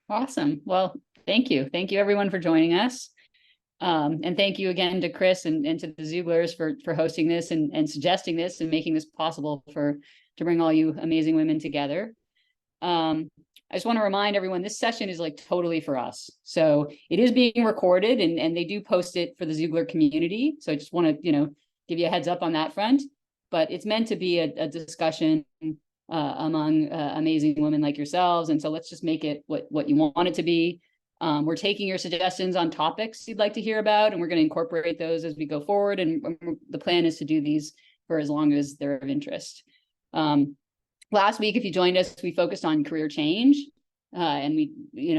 Awesome. Well, thank you. Thank you everyone for joining us. And thank you again to Chris and to the Xooglers for hosting this and suggesting this and making this possible to bring all you amazing women together. I just want to remind everyone this session is like totally for us. So it is being recorded and they do post it for the Xoogler community. So I just want to, give you a heads up on that front, but it's meant to be a discussion among amazing women like yourselves. And so let's just make it what you want it to be. We're taking your suggestions on topics you'd like to hear about, and we're going to incorporate those as we go forward. And the plan is to do these for as long as they're of interest. Last week, if you joined us, we focused on career change. And we,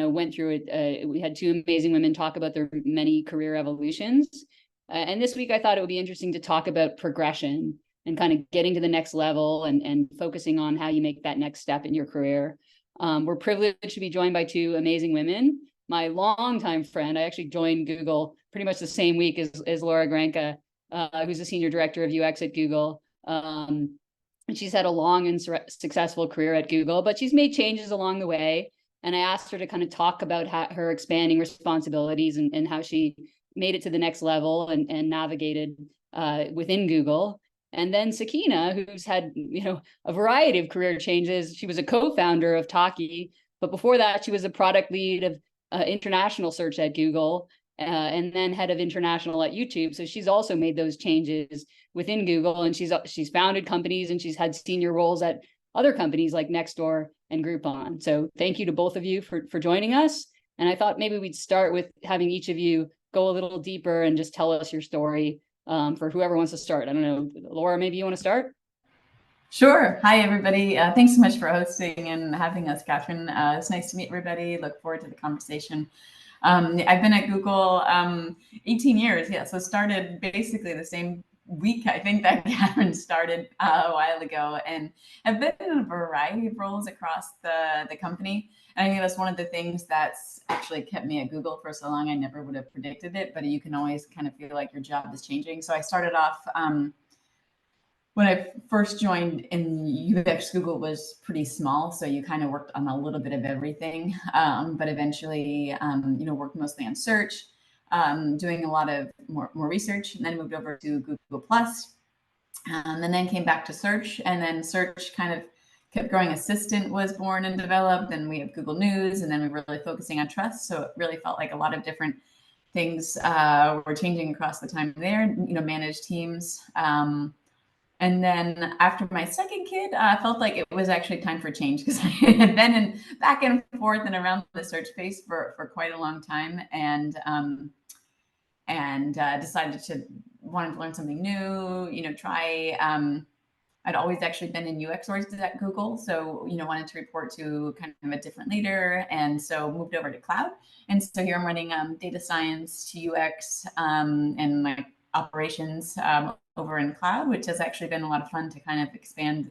went through it. We had two amazing women talk about their many career evolutions. And this week, I thought it would be interesting to talk about progression and kind of getting to the next level and focusing on how you make that next step in your career. We're privileged to be joined by two amazing women. My longtime friend, I actually joined Google pretty much the same week as Laura Granka, who's the senior director of UX at Google. And she's had a long and successful career at Google, but she's made changes along the way. And I asked her to kind of talk about her expanding responsibilities and how she made it to the next level and navigated within Google. And then Sakina, who's had, a variety of career changes. She was a co-founder of Talkie, but before that, she was a product lead of international search at Google, and then head of international at YouTube. So she's also made those changes within Google, and she's founded companies and she's had senior roles at other companies like Nextdoor and Groupon. So thank you to both of you for joining us. And I thought maybe we'd start with having each of you go a little deeper and just tell us your story for whoever wants to start. I don't know, Laura, maybe you want to start? Sure. Hi, everybody. Thanks so much for hosting and having us, Catherine. It's nice to meet everybody. Look forward to the conversation. I've been at Google 18 years. Yeah, so started basically the same week, I think, that Catherine started a while ago, and have been in a variety of roles across the company. And I think that's one of the things that's actually kept me at Google for so long. I never would have predicted it, but you can always kind of feel like your job is changing. So I started off when I first joined in UX, Google was pretty small, so you kind of worked on a little bit of everything, but eventually, worked mostly on search, doing a lot of more research, and then moved over to Google Plus, and then came back to search, and then search kind of kept growing. Assistant was born and developed, and we have Google News, and then we were really focusing on trust. So it really felt like a lot of different things were changing across the time there. Managed teams. And then after my second kid, I felt like it was actually time for change, because I had been back and forth and around the search space for quite a long time, and decided to wanted to learn something new. Try. I'd always actually been in UX orgs at Google, so wanted to report to kind of a different leader, and so moved over to cloud. And so here I'm running data science to UX and like operations over in cloud, which has actually been a lot of fun to kind of expand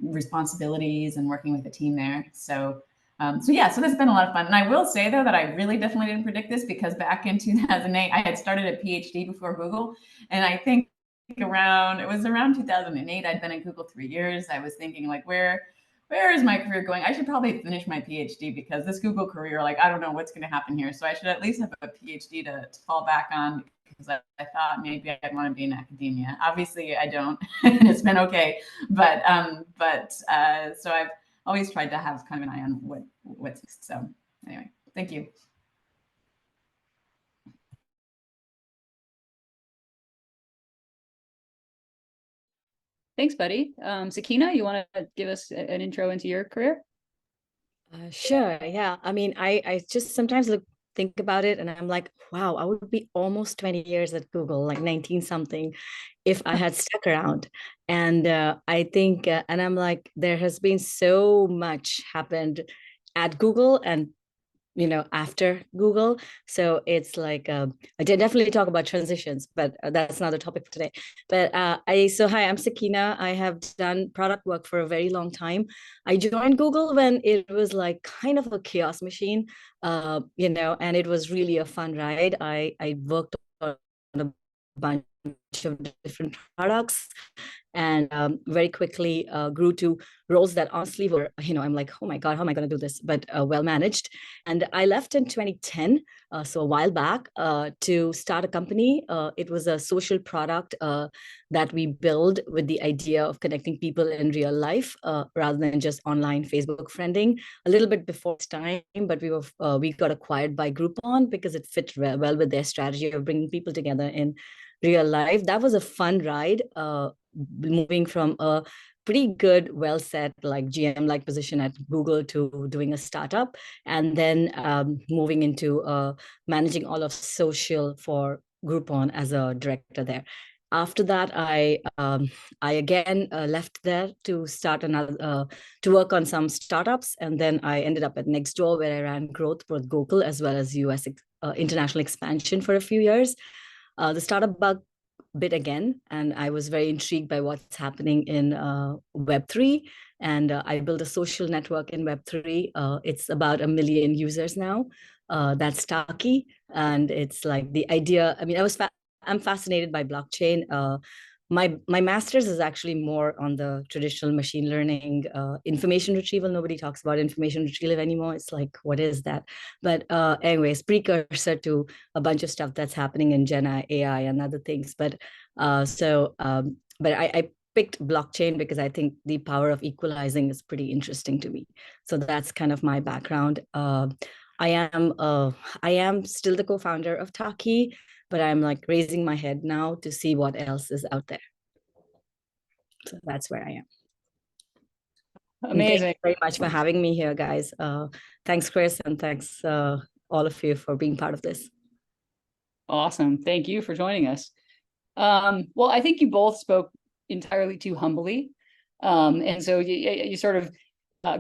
responsibilities and working with the team there. So that's been a lot of fun. And I will say, though, that I really definitely didn't predict this, because back in 2008, I had started a PhD before Google. And I think it was around 2008, I'd been at Google 3 years. I was thinking, like, where is my career going? I should probably finish my PhD, because this Google career, like, I don't know what's going to happen here. So I should at least have a PhD to fall back on, because I thought maybe I'd want to be in academia. Obviously, I don't, and it's been okay. But so I've always tried to have kind of an eye on what's next. So anyway, thank you. Thanks, buddy. Sakina, you want to give us an intro into your career? Sure. Yeah. I mean, I just sometimes think about it and I'm like, wow, I would be almost 20 years at Google, like 19 something, if I had stuck around. And I think, and I'm like, there has been so much happened at Google and after Google. So it's like, I did definitely talk about transitions, but that's not the topic for today. But hi, I'm Sakina. I have done product work for a very long time. I joined Google when it was like kind of a chaos machine, and it was really a fun ride. I worked on a bunch of different products, and very quickly grew to roles that honestly were, I'm like, oh my God, how am I going to do this? But well managed. And I left in 2010, so a while back, to start a company. It was a social product that we build with the idea of connecting people in real life rather than just online Facebook friending. A little bit before its time, but we got acquired by Groupon because it fit well with their strategy of bringing people together in real life. That was a fun ride, moving from a pretty good, well set, like GM like position at Google to doing a startup, and then moving into managing all of social for Groupon as a director there. After that, I again left there to start another to work on some startups, and then I ended up at Nextdoor, where I ran growth for Google as well as US international expansion for a few years. The startup bug bit again, and I was very intrigued by what's happening in Web3. And I built a social network in Web3. It's about 1 million users now. That's Taki. And it's like the idea, I mean, I'm fascinated by blockchain. My master's is actually more on the traditional machine learning, information retrieval. Nobody talks about information retrieval anymore. It's like, what is that? But anyways, precursor to a bunch of stuff that's happening in Gen AI and other things. But I picked blockchain because I think the power of equalizing is pretty interesting to me. So that's kind of my background. I am still the co-founder of Taki, but I'm like raising my head now to see what else is out there. So that's where I am. Amazing. Thank you very much for having me here, guys. Thanks, Chris, and thanks all of you for being part of this. Awesome. Thank you for joining us. Well, I think you both spoke entirely too humbly. And so you sort of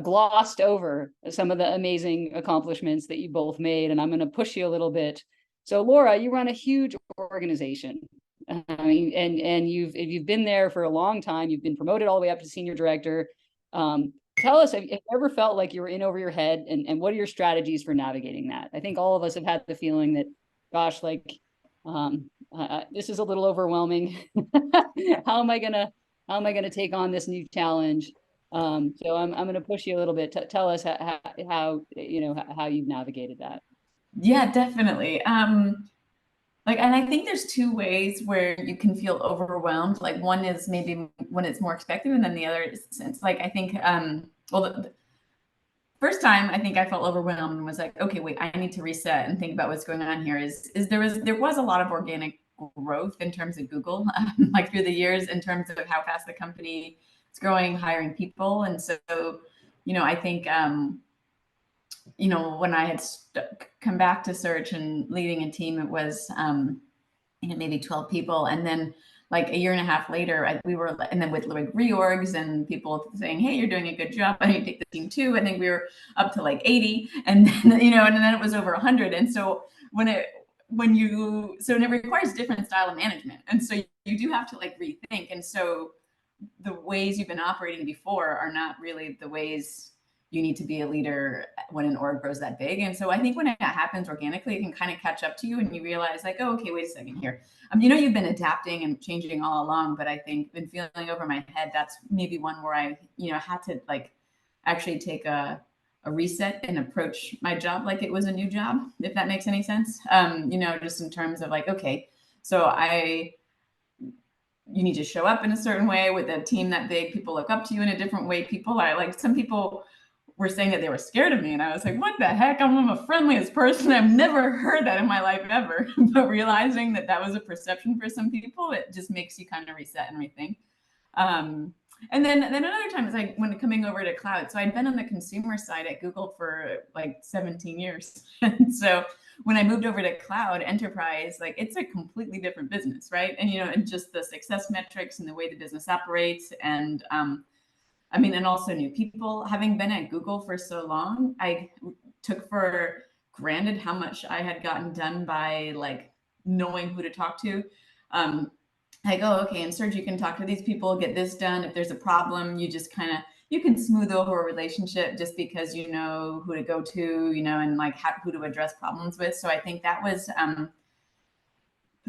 glossed over some of the amazing accomplishments that you both made. And I'm going to push you a little bit. So Laura, you run a huge organization. I mean, and you've been there for a long time. You've been promoted all the way up to senior director. Tell us if you ever felt like you were in over your head, and what are your strategies for navigating that? I think all of us have had the feeling that, gosh, like this is a little overwhelming. How am I gonna take on this new challenge? So I'm gonna push you a little bit. Tell us how you've navigated that. Yeah, definitely. And I think there's two ways where you can feel overwhelmed. Like one is maybe when it's more expected, and then the other is it's like, I think, the first time I think I felt overwhelmed and was like, okay, wait, I need to reset and think about what's going on here. Is there was a lot of organic growth in terms of Google, like through the years, in terms of how fast the company is growing, hiring people. And so, I think, when I had come back to search and leading a team, it was maybe 12 people. And then like a year and a half later, we were, and then with like reorgs and people saying, hey, you're doing a good job, I need to take the team too. I think we were up to like 80, and then, and then it was over 100. And so it requires different style of management. And so you do have to like rethink. And so the ways you've been operating before are not really the ways you need to be a leader when an org grows that big. And so I think when that happens organically, it can kind of catch up to you and you realize like, oh, okay, wait a second here. You've been adapting and changing all along, but I think been feeling over my head, that's maybe one where I, had to like actually take a reset and approach my job like it was a new job, if that makes any sense. Just in terms of like, okay, so you need to show up in a certain way with a team that big. People look up to you in a different way. People are like, some people were saying that they were scared of me. And I was like, what the heck? I'm the friendliest person. I've never heard that in my life ever. But realizing that was a perception for some people, it just makes you kind of reset and rethink. And then another time is like when coming over to cloud. So I'd been on the consumer side at Google for like 17 years. And so when I moved over to cloud enterprise, like it's a completely different business, right? And, and just the success metrics and the way the business operates, and and also new people. Having been at Google for so long, I took for granted how much I had gotten done by like knowing who to talk to. I go, okay, in Surge, you can talk to these people, get this done. If there's a problem, you just you can smooth over a relationship just because you know who to go to, and like who to address problems with. So I think that was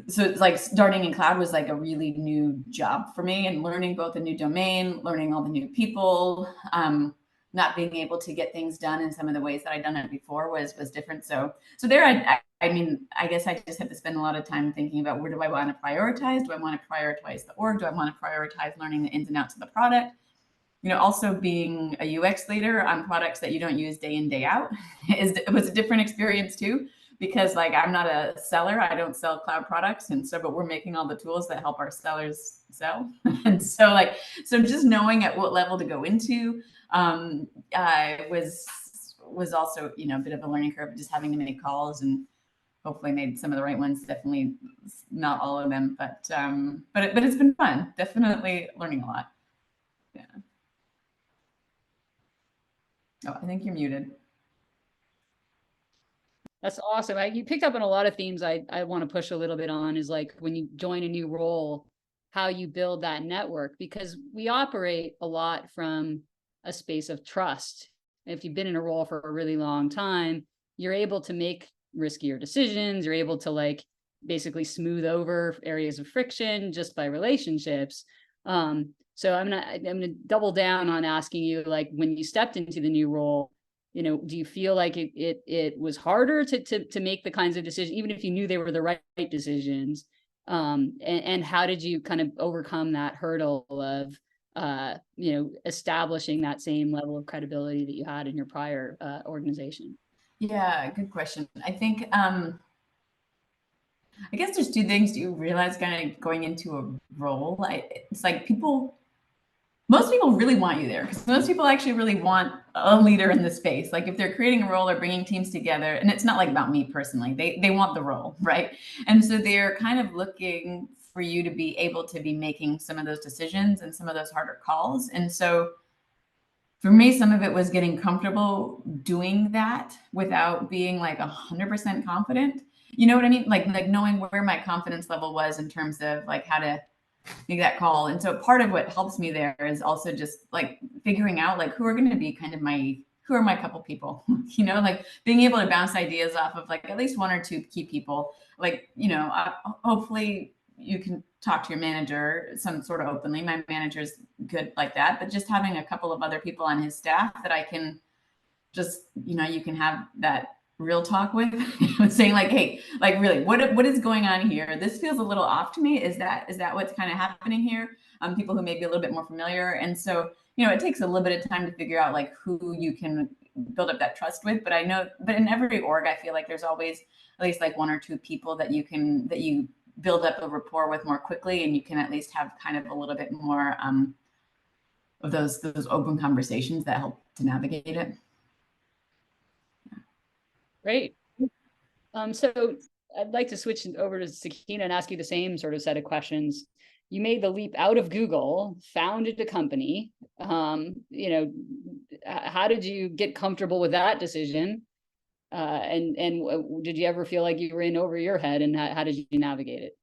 so it's like starting in cloud was like a really new job for me, and learning both a new domain, learning all the new people, not being able to get things done in some of the ways that I'd done it before was different. So there, I mean, I guess I just had to spend a lot of time thinking about, where do I want to prioritize? Do I want to prioritize the org? Do I want to prioritize learning the ins and outs of the product? You know, also being a UX leader on products that you don't use day in, day out was a different experience too, because like I'm not a seller, I don't sell cloud products. And so, but we're making all the tools that help our sellers sell. And so so just knowing at what level to go into was also, you know, a bit of a learning curve, just having to make calls, and hopefully made some of the right ones, definitely not all of them, but it's been fun, definitely learning a lot. Yeah. Oh, I think you're muted. That's awesome. You picked up on a lot of themes I want to push a little bit on, is like when you join a new role, how you build that network, because we operate a lot from a space of trust. If you've been in a role for a really long time, you're able to make riskier decisions. You're able to like basically smooth over areas of friction just by relationships. So I'm gonna double down on asking you, like, when you stepped into the new role, you know, do you feel like it was harder to make the kinds of decisions, even if you knew they were the right decisions? And how did you kind of overcome that hurdle of you know, establishing that same level of credibility that you had in your prior organization? Yeah, good question. I think I guess there's two things you realize kind of going into a role. It's like most people really want you there, because most people actually really want a leader in the space. Like if they're creating a role or bringing teams together, and it's not like about me personally, they want the role, right? And so they're kind of looking for you to be able to be making some of those decisions and some of those harder calls. And so for me, some of it was getting comfortable doing that without being like 100% confident. You know what I mean? Like knowing where my confidence level was in terms of like how to make that call. And so part of what helps me there is also just like figuring out like who are going to be kind of who are my couple people, you know, like being able to bounce ideas off of like at least one or two key people. Like, you know, hopefully you can talk to your manager some sort of openly. My manager's good like that, but just having a couple of other people on his staff that I can just, you know, you can have that real talk with, saying like, hey, like really, what is going on here? This feels a little off to me. Is that what's kind of happening here? People who may be a little bit more familiar. And so, you know, it takes a little bit of time to figure out like who you can build up that trust with. But I know, but in every org, I feel like there's always at least like one or two people that you build up a rapport with more quickly, and you can at least have kind of a little bit more of those open conversations that help to navigate it. Great. So I'd like to switch over to Sakina and ask you the same sort of set of questions. You made the leap out of Google, founded a company. You know, how did you get comfortable with that decision? And did you ever feel like you were in over your head, and how did you navigate it?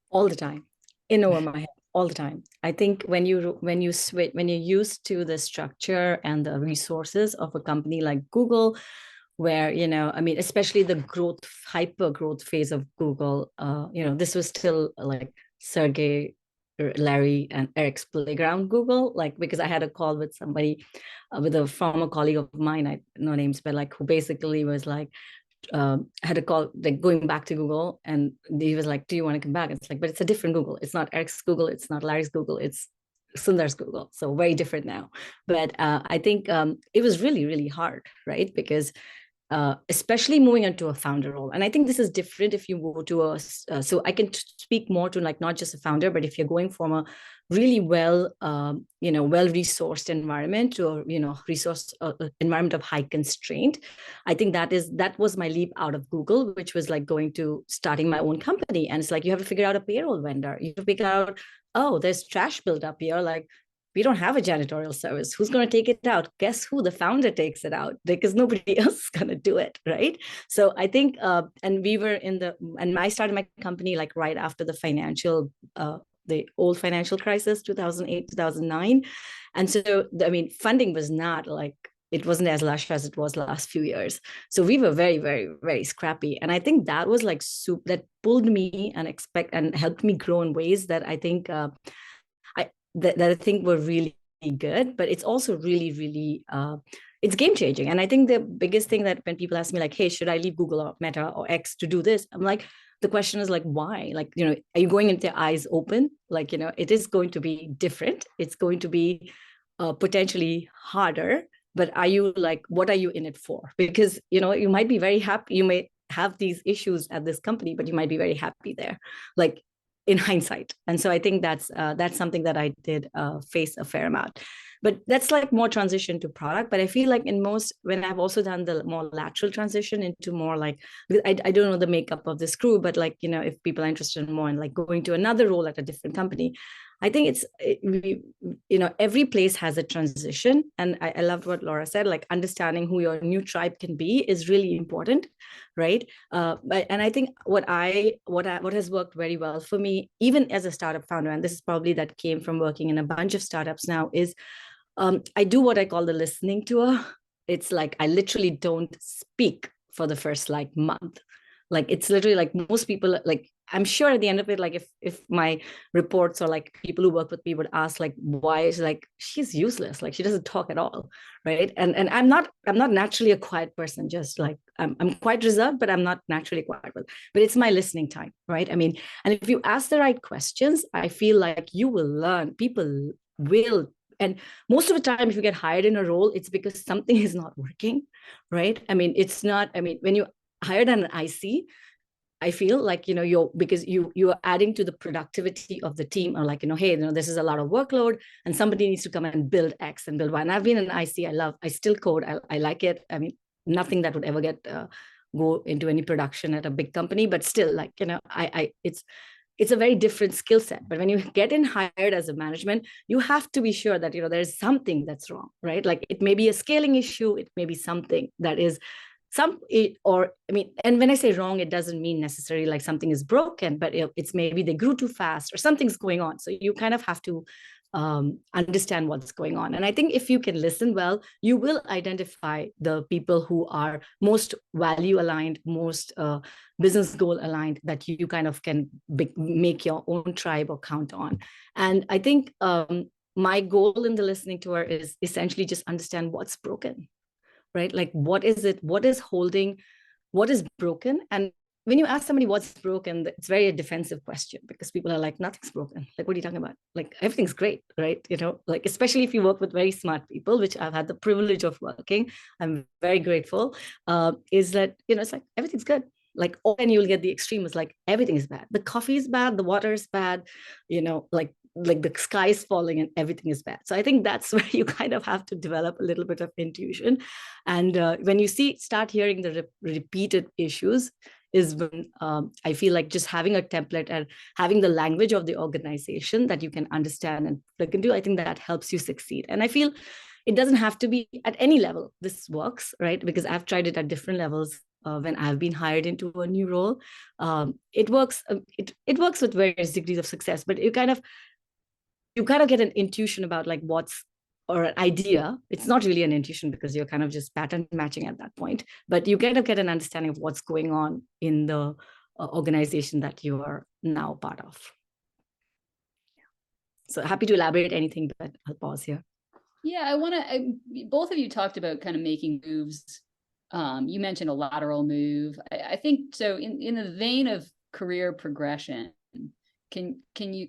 All the time, in over my head, all the time. I think when you're used to the structure and the resources of a company like Google, where, you know, I mean, especially the hyper growth phase of Google, you know, this was still like Sergey, Larry, and Eric's playground Google, like, because I had a call with somebody, with a former colleague of mine, I no names, but like, who basically was like, had a call, like, going back to Google, and he was like, do you want to come back? It's like, but it's a different Google. It's not Eric's Google. It's not Larry's Google. It's Sundar's Google. So very different now. But I think it was really, really hard, right? Because especially moving into a founder role. And I think this is different if you go to so I can speak more to like not just a founder, but if you're going from a really well, you know, well-resourced environment to a, you know, resource environment of high constraint. I think that was my leap out of Google, which was like going to starting my own company. And it's like, you have to figure out a payroll vendor. You have to figure out, oh, there's trash built up here. Like, we don't have a janitorial service. Who's going to take it out? Guess who? The founder takes it out, because nobody else is going to do it, right? So I think, and we were and I started my company like right after the old financial crisis, 2008, 2009. And so, I mean, funding was not like it wasn't as lush as it was the last few years. So we were very, very, very scrappy. And I think that was like soup that pulled me and helped me grow in ways that I think that I think were really good. But it's also really, really it's game changing. And I think the biggest thing that when people ask me like, hey, should I leave Google or Meta or X to do this? I'm like, the question is like, why? Like, you know, are you going into eyes open? Like, you know, it is going to be different. It's going to be potentially harder, but are you like, what are you in it for? Because, you know, you might be very happy. You may have these issues at this company, but you might be very happy there, like in hindsight. And so I think that's something that I did face a fair amount. But that's like more transition to product. But I feel like in most, when I've also done the more lateral transition into more like, I don't know the makeup of this crew, but like, you know, if people are interested in more in like going to another role at a different company, I think you know, every place has a transition. And I loved what Laura said, like understanding who your new tribe can be is really important, right? And I think what has worked very well for me, even as a startup founder, and this is probably that came from working in a bunch of startups now, is I do what I call the listening tour. It's like I literally don't speak for the first like month. Like it's literally like most people, like I'm sure at the end of it, like if my reports or like people who work with me would ask like, why is like she's useless, like she doesn't talk at all, right? And I'm not naturally a quiet person, just like I'm quite reserved, but I'm not naturally quiet. But it's my listening time, right? I mean, and if you ask the right questions, I feel like you will learn. People will. And most of the time, if you get hired in a role, it's because something is not working, right? I mean, it's not, I mean, when you hired an IC, I feel like, you know, because you are adding to the productivity of the team, or like, you know, hey, you know, this is a lot of workload and somebody needs to come and build X and build Y. And I've been an IC, I still code. I like it. I mean, nothing that would ever go into any production at a big company, but still like, you know, it's a very different skill set. But when you get in hired as a management, you have to be sure that, you know, there's something that's wrong, right? Like it may be a scaling issue. It may be something that is and when I say wrong, it doesn't mean necessarily like something is broken, but it's maybe they grew too fast or something's going on. So you kind of have to understand what's going on. And I think if you can listen well, you will identify the people who are most value aligned, most business goal aligned, that you kind of can make your own tribe or count on. And I think my goal in the listening tour is essentially just understand what's broken, right? Like, what is it? What is broken? And when you ask somebody what's broken, it's very a defensive question, because people are like, nothing's broken. Like, what are you talking about? Like, everything's great, right? You know, like, especially if you work with very smart people, which I've had the privilege of working, I'm very grateful, is that, you know, it's like, everything's good. Like, and you'll get the extreme is like, everything is bad. The coffee is bad, the water is bad, you know, like the sky is falling and everything is bad. So I think that's where you kind of have to develop a little bit of intuition. And when you start hearing the repeated issues, is when I feel like just having a template and having the language of the organization that you can understand and look into, I think that helps you succeed. And I feel it doesn't have to be at any level this works, right? Because I've tried it at different levels. When I've been hired into a new role, it works. It works with various degrees of success, but you kind of get an intuition about like or an idea. It's not really an intuition because you're kind of just pattern matching at that point, but you kind of get an understanding of what's going on in the organization that you are now part of. So happy to elaborate anything, but I'll pause here. Yeah, both of you talked about kind of making moves. You mentioned a lateral move. I think so in the vein of career progression, can you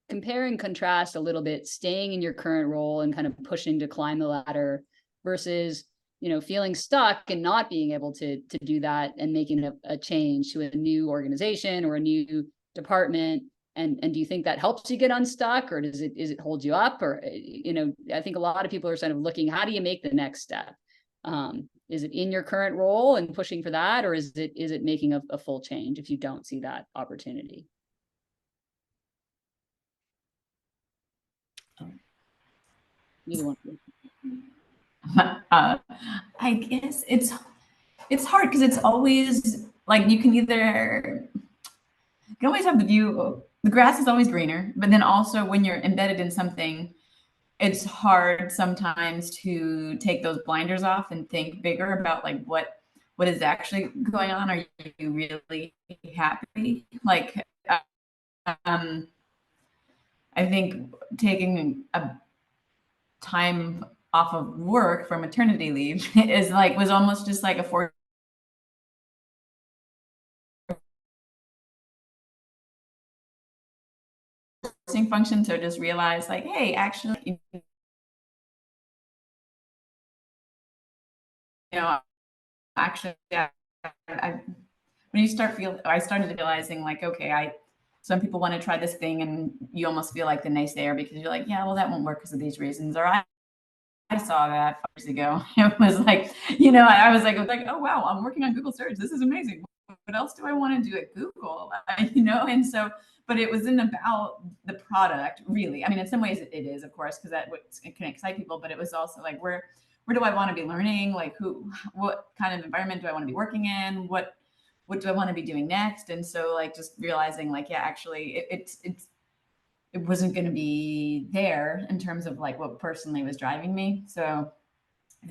compare and contrast a little bit staying in your current role and kind of pushing to climb the ladder versus, you know, feeling stuck and not being able to do that and making a change to a new organization or a new department? And do you think that helps you get unstuck, or is it hold you up? Or, you know, I think a lot of people are sort of looking, how do you make the next step? Is it in your current role and pushing for that, or is it making a full change if you don't see that opportunity? Neither one. I guess it's hard because it's always like you can always have the view of the grass is always greener, but then also when you're embedded in something, it's hard sometimes to take those blinders off and think bigger about like what is actually going on. Are you really happy? Like, um, I think taking a time off of work for maternity leave is like, was almost just like a forcing function to just realize like, hey, actually, actually, when you I started realizing like, okay, some people want to try this thing and you almost feel like the naysayer because you're like, yeah, well, that won't work because of these reasons. Or I saw that 5 years ago. It was like, I was like, oh, wow, I'm working on Google search. This is amazing. What else do I want to do at Google? And so, but it wasn't about the product really. I mean, in some ways it is, of course, because it can excite people, but it was also like, where do I want to be learning? Like what kind of environment do I want to be working in? What do I want to be doing next? And so like, just realizing like, yeah, actually it wasn't going to be there in terms of like what personally was driving me. So,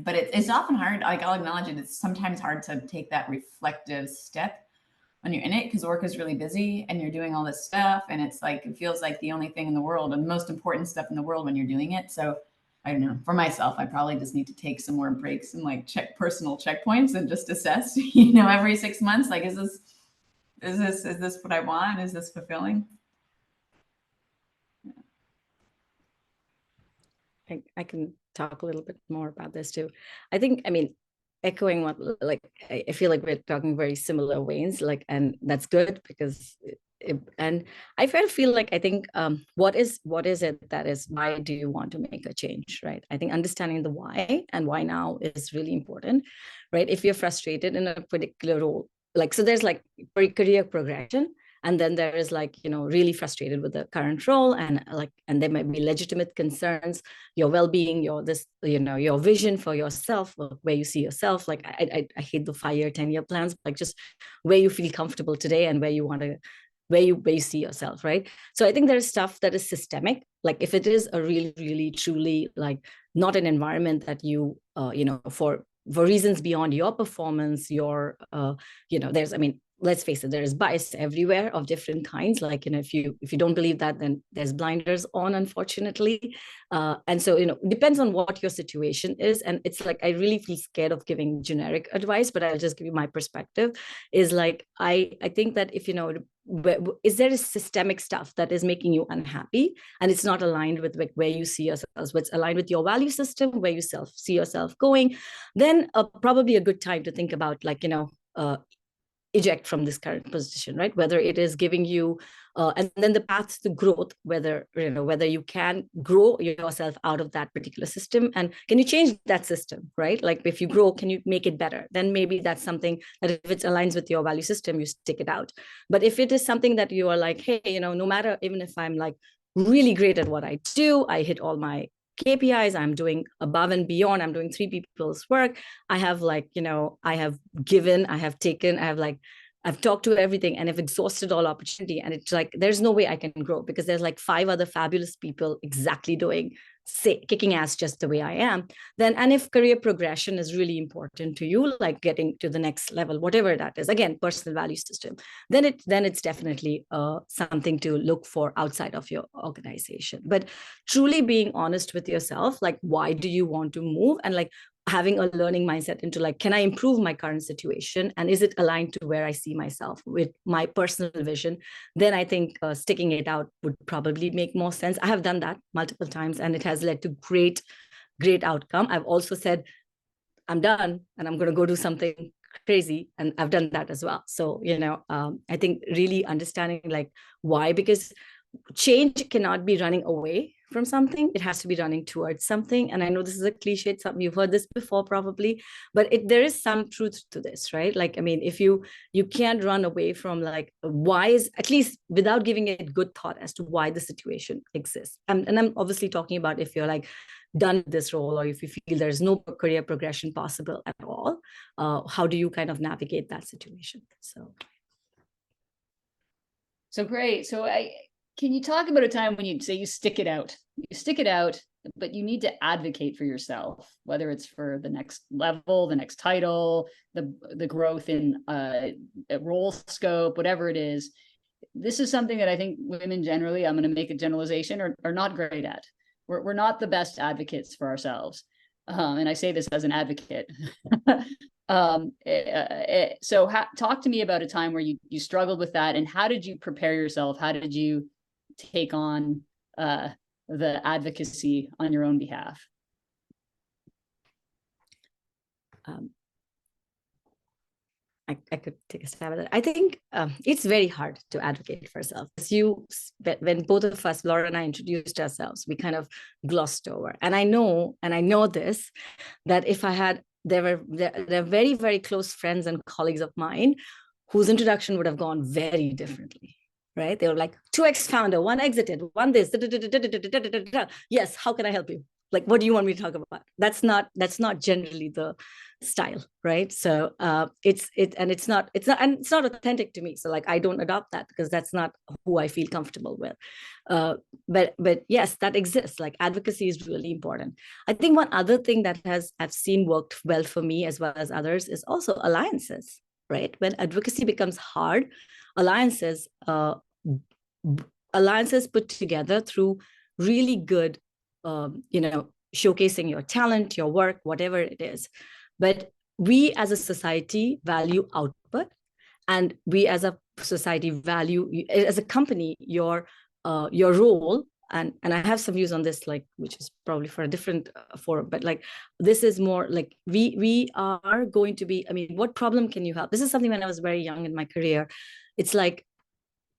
but it's often hard. Like, I'll acknowledge it. It's sometimes hard to take that reflective step when you're in it because work is really busy and you're doing all this stuff. And it's like, it feels like the only thing in the world and the most important stuff in the world when you're doing it. So I don't know, for myself, I probably just need to take some more breaks and like check personal checkpoints and just assess, every 6 months, like, is this what I want? Is this fulfilling? I can talk a little bit more about this too. I think, I mean, echoing what, like, I feel like we're talking very similar ways, like, and that's good because and I feel like, I think, what is it that is, why do you want to make a change, right? I think understanding the why and why now is really important, right? If you're frustrated in a particular role, like, so there's like career progression, and then there is like, really frustrated with the current role, and like, and there might be legitimate concerns, your well-being, your vision for yourself, where you see yourself. Like, I hate the 5-year 10-year plans, like, just where you feel comfortable today and where you want to, where you see yourself, right? So I think there's stuff that is systemic. Like, if it is a really, really, truly, like, not an environment that you for reasons beyond your performance, there's, I mean, let's face it, there is bias everywhere of different kinds. Like, if you don't believe that, then there's blinders on, unfortunately. And so, depends on what your situation is. And it's like, I really feel scared of giving generic advice, but I'll just give you my perspective. Is like, I think that if, is there a systemic stuff that is making you unhappy, and it's not aligned with like where you see yourselves, what's aligned with your value system, where you see yourself going, then probably a good time to think about, like, eject from this current position, right? Whether it is giving you, and then the path to growth, whether you can grow yourself out of that particular system, and can you change that system, right? Like, if you grow, can you make it better? Then maybe that's something that, if it aligns with your value system, you stick it out. But if it is something that you are like, hey, no matter, even if I'm like really great at what I do, I hit all my KPIs, I'm doing above and beyond, I'm doing 3 people's work, I have like, I have given, I have taken, I've talked to everything, and I've exhausted all opportunity, and it's like, there's no way I can grow because there's like 5 other fabulous people exactly doing, kicking ass just the way I am. Then, and if career progression is really important to you, like getting to the next level, whatever that is, again, personal value system, then it's definitely something to look for outside of your organization. But truly being honest with yourself, like, why do you want to move, and like having a learning mindset into like, can I improve my current situation, and is it aligned to where I see myself with my personal vision? Then I think sticking it out would probably make more sense. I have done that multiple times, and it has led to great outcome. I've also said, I'm done and I'm going to go do something crazy, and I've done that as well. So I think really understanding like why, because change cannot be running away from something, it has to be running towards something. And I know this is a cliche, something you've heard this before probably, but there is some truth to this, right? Like, I mean, if you can't run away from like why, is at least without giving it good thought as to why the situation exists. And I'm obviously talking about if you're like done this role, or if you feel there's no career progression possible at all, how do you kind of navigate that situation? So great. So Can you talk about a time when you say you stick it out? You stick it out, but you need to advocate for yourself, whether it's for the next level, the next title, the growth in role scope, whatever it is. This is something that I think women generally, I'm going to make a generalization, are not great at. We're not the best advocates for ourselves. And I say this as an advocate. So talk to me about a time where you struggled with that, and how did you prepare yourself? How did you take on the advocacy on your own behalf? I could take a stab at it. I think it's very hard to advocate for yourself. When both of us, Laura and I, introduced ourselves, we kind of glossed over. And I know this, that if I had, there are very, very close friends and colleagues of mine whose introduction would have gone very differently, right? They were like, 2X founder, one exited, one this, yes, how can I help you? Like, what do you want me to talk about? That's not generally the style, right? So it's not authentic to me. So like, I don't adopt that because that's not who I feel comfortable with. But yes, that exists. Like, advocacy is really important. I think one other thing that I've seen worked well for me as well as others is also alliances, right? When advocacy becomes hard, alliances put together through really good showcasing your talent, your work, whatever it is. But we as a society value output, and we as a society value, as a company, your role. And I have some views on this, like, which is probably for a different forum, but like, this is more like, we are going to be, I mean, what problem can you help? This is something when I was very young in my career. It's like,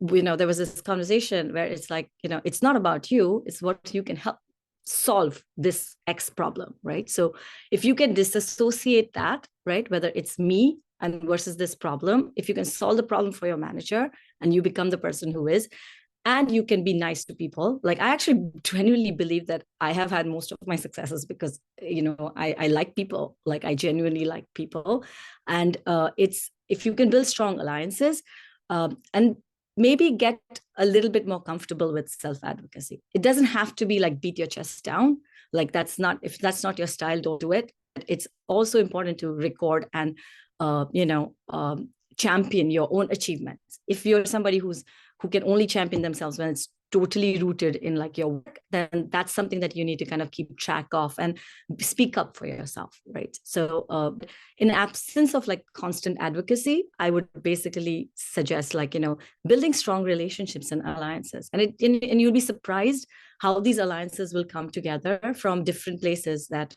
there was this conversation where it's like, it's not about you, it's what you can help solve this X problem, right? So if you can disassociate that, right, whether it's me and versus this problem, if you can solve the problem for your manager and you become the person who is, and you can be nice to people. Like, I actually genuinely believe that I have had most of my successes because, I like people, like, I genuinely like people. And it's, if you can build strong alliances, and maybe get a little bit more comfortable with self-advocacy. It doesn't have to be like beat your chest down. Like, if that's not your style, don't do it. It's also important to record and, champion your own achievements. If you're somebody who can only champion themselves when it's totally rooted in like your work, then that's something that you need to kind of keep track of and speak up for yourself, right? So in absence of like constant advocacy, I would basically suggest like, building strong relationships and alliances. And you'll be surprised how these alliances will come together from different places that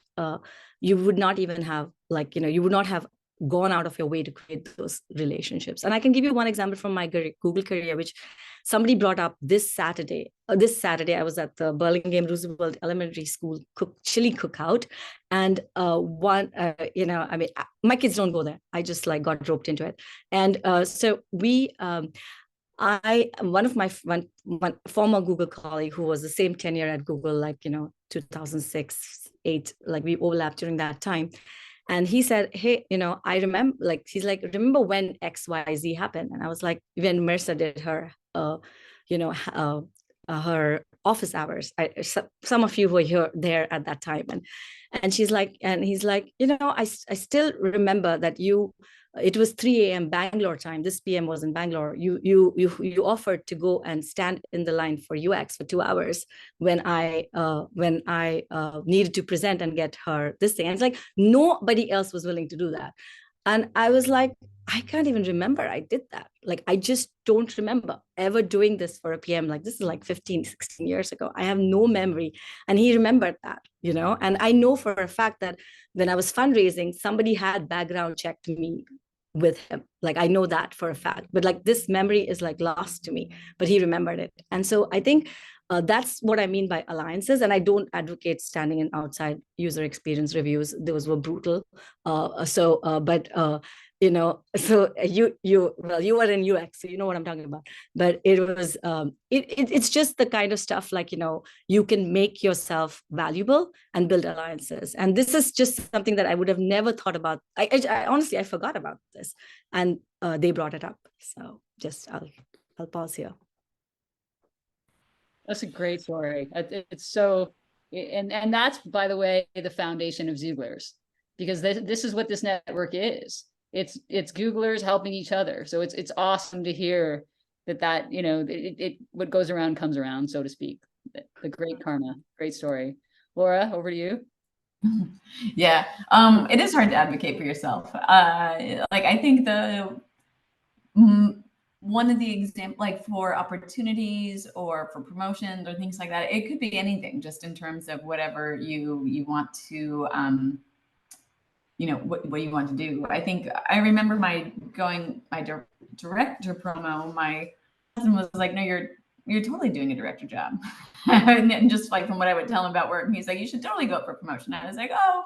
you would not even have, like, you would not have gone out of your way to create those relationships. And I can give you one example from my Google career, which somebody brought up this Saturday. I was at the Burlingame Roosevelt Elementary School chili cookout, and my kids don't go there. I just like got roped into it, and so we. One of my one former Google colleague who was the same tenure at Google, like 2006, 8, like we overlapped during that time. And he said, hey, I remember, like, he's like, remember when XYZ happened? And I was like, when Mercer did her, her office hours. Some of you were there at that time. And he's like, I still remember that it was 3 a.m. Bangalore time. This PM was in Bangalore. You offered to go and stand in the line for UX for 2 hours when I needed to present and get her this thing. And it's like, nobody else was willing to do that. And I was like, I can't even remember I did that. Like, I just don't remember ever doing this for a PM. Like, this is like 15, 16 years ago. I have no memory. And he remembered that, and I know for a fact that when I was fundraising, somebody had background checked me with him. Like, I know that for a fact, but like, this memory is like lost to me, but he remembered it. And so I think that's what I mean by alliances. And I don't advocate standing in outside user experience reviews. Those were brutal. So you were in UX, so you know what I'm talking about. But it was it's just the kind of stuff like, you can make yourself valuable and build alliances. And this is just something that I would have never thought about. I honestly, I forgot about this, and they brought it up. So just I'll pause here. That's a great story. It's so, and that's, by the way, the foundation of Xooglers, because this is what this network is. It's Googlers helping each other. So it's awesome to hear that what goes around comes around, so to speak. The great karma, great story. Laura, over to you. Yeah, it is hard to advocate for yourself. Like I think one of the example, like for opportunities or for promotions or things like that, it could be anything, just in terms of whatever you want to, what you want to do. I think I remember my director promo. My husband was like, "No, you're totally doing a director job," and just like from what I would tell him about work, he's like, "You should totally go up for promotion." I was like, "Oh,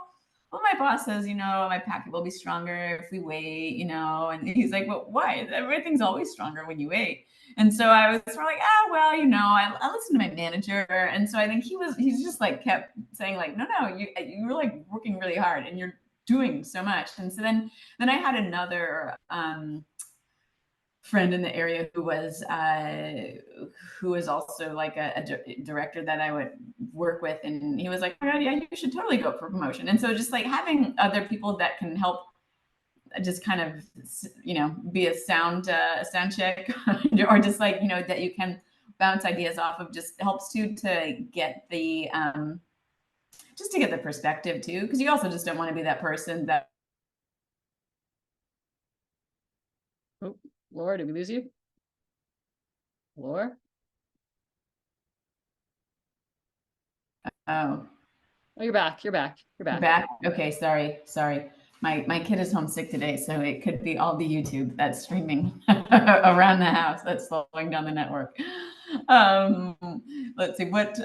well, my boss says, my packet will be stronger if we wait, and he's like, "Well, why? Everything's always stronger when you wait." And so I was sort of like, "Oh, well, I listen to my manager." And so I think he's just like kept saying like, "No, you're like working really hard and you're doing so much." And so then I had another friend in the area who was also like a director that I would work with, and he was like, "Oh, yeah, you should totally go for promotion." And so just like having other people that can help just kind of be a sound check or just like that you can bounce ideas off of just helps to get the just to get the perspective too, because you also just don't want to be that person that. Oh, Laura, did we lose you? Laura? Oh, you're back. You're back. back. Okay, sorry. My kid is homesick today, so it could be all the YouTube that's streaming around the house that's slowing down the network. Let's see what.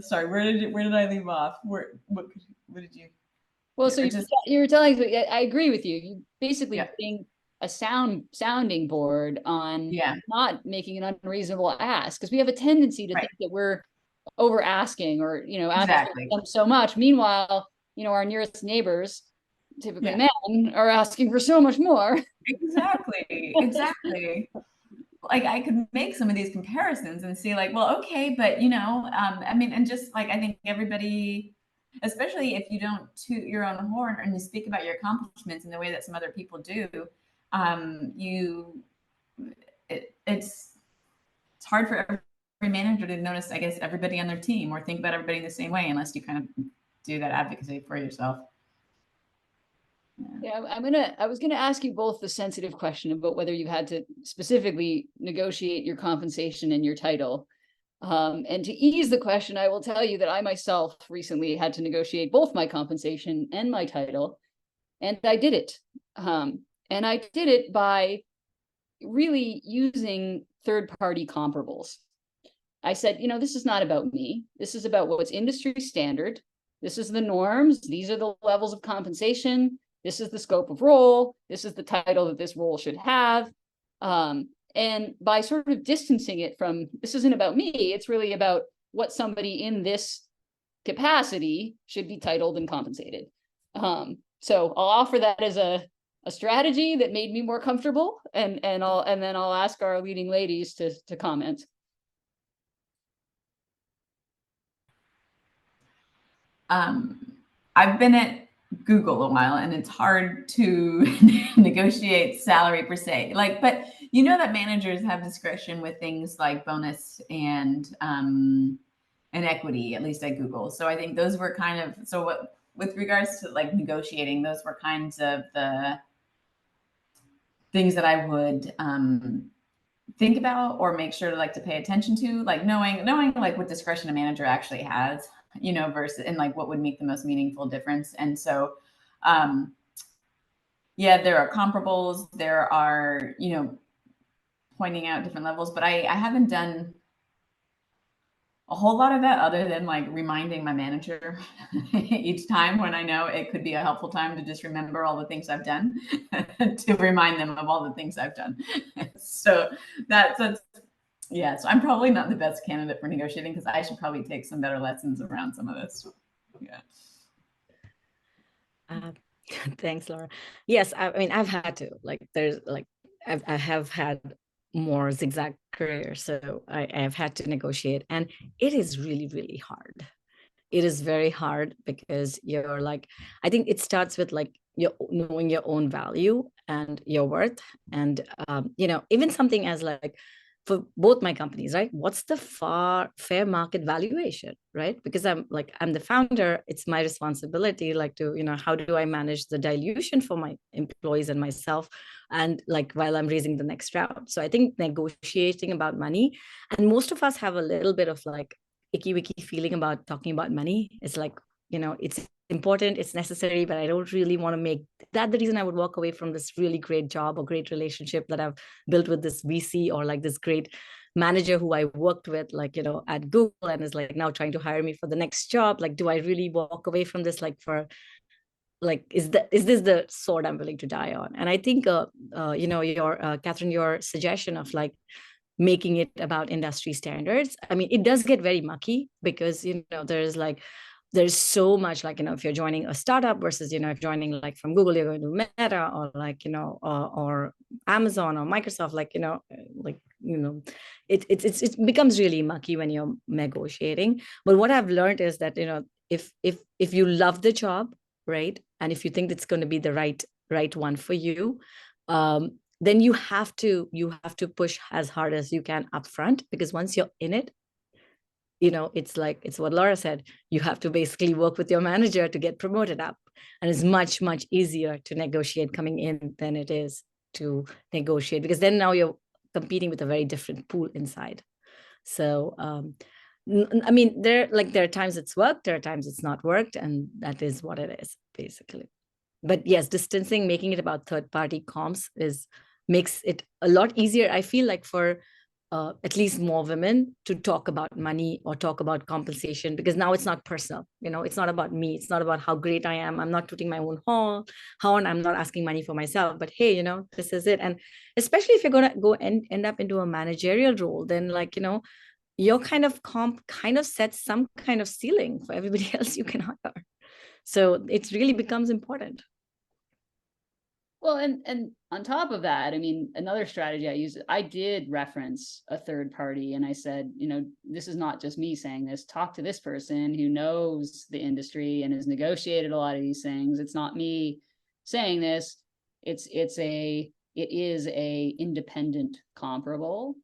Sorry, where did I leave off? What did you? Well, so you were telling me, I agree with you. You basically being a sounding board on not making an unreasonable ask, because we have a tendency to think that we're over asking or asking them so much. Meanwhile, our nearest neighbors, typically men, are asking for so much more. Exactly. Like I could make some of these comparisons and see like, well, okay, but I mean, and just like I think everybody, especially if you don't toot your own horn and you speak about your accomplishments in the way that some other people do, it's hard for every manager to notice, I guess, everybody on their team or think about everybody in the same way unless you kind of do that advocacy for yourself. Yeah, I was gonna ask you both the sensitive question about whether you had to specifically negotiate your compensation and your title. And to ease the question, I will tell you that I myself recently had to negotiate both my compensation and my title, and I did it. And I did it by really using third-party comparables. I said, this is not about me. This is about what's industry standard. This is the norms. These are the levels of compensation. This is the scope of role. This is the title that this role should have. And by sort of distancing it from, this isn't about me, it's really about what somebody in this capacity should be titled and compensated. So I'll offer that as a strategy that made me more comfortable, and then I'll ask our leading ladies to comment. I've been at Google a while, and it's hard to negotiate salary per se. Like, but that managers have discretion with things like bonus and equity, at least at Google. So I think those were kind of with regards to like negotiating, those were kinds of the things that I would think about or make sure to pay attention to, like knowing like what discretion a manager actually has, versus and like what would make the most meaningful difference. And so, there are comparables, there are, pointing out different levels, but I haven't done a whole lot of that other than like reminding my manager each time when I know it could be a helpful time to just remember all the things I've done to remind them of all the things I've done. So that's yeah. So I'm probably not the best candidate for negotiating because I should probably take some better lessons around some of this. Yeah. Thanks, Laura. Yes, I mean, I've had to, like, there's like, I have had more zigzag career. So I have had to negotiate, and it is really, really hard. It is very hard because you're like, I think it starts with like your knowing your own value and your worth. And even something as like, for both my companies, right? What's the fair market valuation, right? Because I'm the founder, it's my responsibility, like to, how do I manage the dilution for my employees and myself, and like while I'm raising the next round. So I think negotiating about money, and most of us have a little bit of like icky wicky feeling about talking about money. It's like, it's important, it's necessary, but I don't really want to make that the reason I would walk away from this really great job or great relationship that I've built with this VC, or like this great manager who I worked with, like, at Google, and is like now trying to hire me for the next job. Like, do I really walk away from this, like, for like, is this the sword I'm willing to die on? And I think your Catherine, your suggestion of like making it about industry standards, I mean, it does get very mucky because there's so much, like, if you're joining a startup versus, if joining like from Google, you're going to Meta, or like, or Amazon or Microsoft, like, it becomes really mucky when you're negotiating. But what I've learned is that, if you love the job, right, and if you think it's going to be the right one for you, then you have to push as hard as you can upfront, because once you're in it, it's what Laura said, you have to basically work with your manager to get promoted up. And it's much, much easier to negotiate coming in than it is to negotiate, because then now you're competing with a very different pool inside. So I mean, there are times it's worked, there are times it's not worked, and that is what it is, basically. But yes, distancing, making it about third-party comps makes it a lot easier, I feel like, for at least more women to talk about money or talk about compensation, because now it's not personal. It's not about me. It's not about how great I am. I'm not tooting my own horn. I'm not asking money for myself, but hey, this is it. And especially if you're going to go and end up into a managerial role, then like, your kind of comp kind of sets some kind of ceiling for everybody else you can hire. So it really becomes important. Well, and on top of that, I mean, another strategy I used, I did reference a third party, and I said, this is not just me saying this. Talk to this person who knows the industry and has negotiated a lot of these things. It's not me saying this. It is a independent comparable.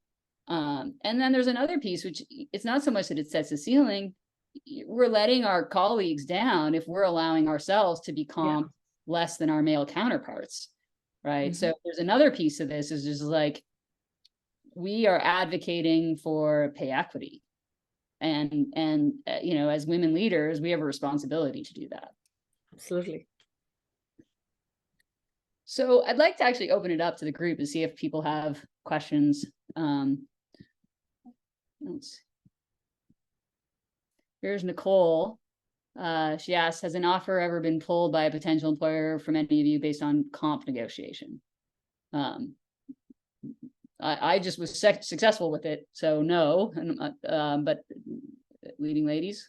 And then there's another piece, which it's not so much that it sets a ceiling. We're letting our colleagues down if we're allowing ourselves to be comped less than our male counterparts, right? Mm-hmm. So there's another piece of this, is just like, we are advocating for pay equity, and as women leaders, we have a responsibility to do that. Absolutely. So I'd like to actually open it up to the group to see if people have questions. Here's Nicole. She asks, has an offer ever been pulled by a potential employer from any of you based on comp negotiation? I just was successful with it, so no. But leading ladies,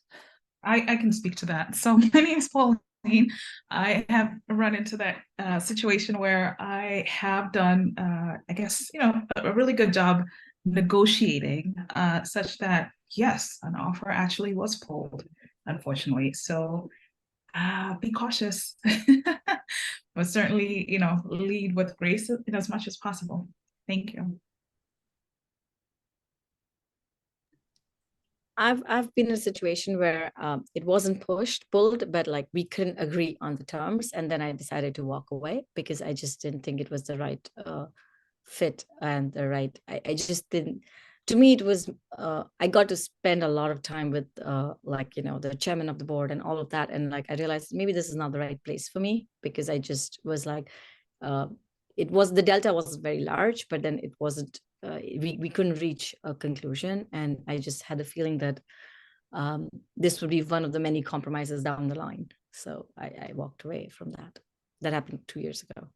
I can speak to that. So my name is Pauline. I have run into that situation where I have done, I guess, a really good job negotiating, such that yes, an offer actually was pulled, unfortunately. So be cautious, but certainly, lead with grace in as much as possible. Thank you. I've been in a situation where it wasn't pulled, but like we couldn't agree on the terms, and then I decided to walk away because I just didn't think it was the right fit and the right. I just didn't. To me, it was. I got to spend a lot of time with the chairman of the board and all of that, and like I realized maybe this is not the right place for me, because I just was like, it was, the delta was very large, but then it wasn't. We couldn't reach a conclusion, and I just had the feeling that this would be one of the many compromises down the line. So I walked away from that. That happened 2 years ago.